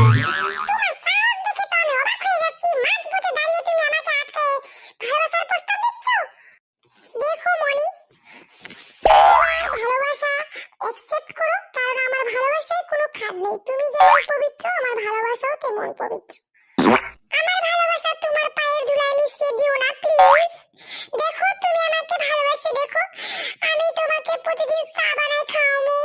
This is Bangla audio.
তোমার সাহস দেখে তো আমি অবাক হয়ে যাচ্ছি, মাঝপথে দাঁড়িয়ে তুমি আমাকে আটকে ভালোবাসার প্রস্তাব দিচ্ছ। দেখো মনি, ভালোবাসা অ্যাকসেপ্ট করো, কারণ আমার ভালোবাসায় কোনো খাদ নেই। তুমি যেমন পবিত্র, আমার ভালোবাসাও তেমন পবিত্র। আমার ভালোবাসা তোমার পায়ের ধুলায় মিশিয়ে দিও না প্লিজ। দেখো তুমি আমাকে ভালোবাসে, দেখো আমি তোমাকে প্রতিদিন চা বানাই খাওয়াবো।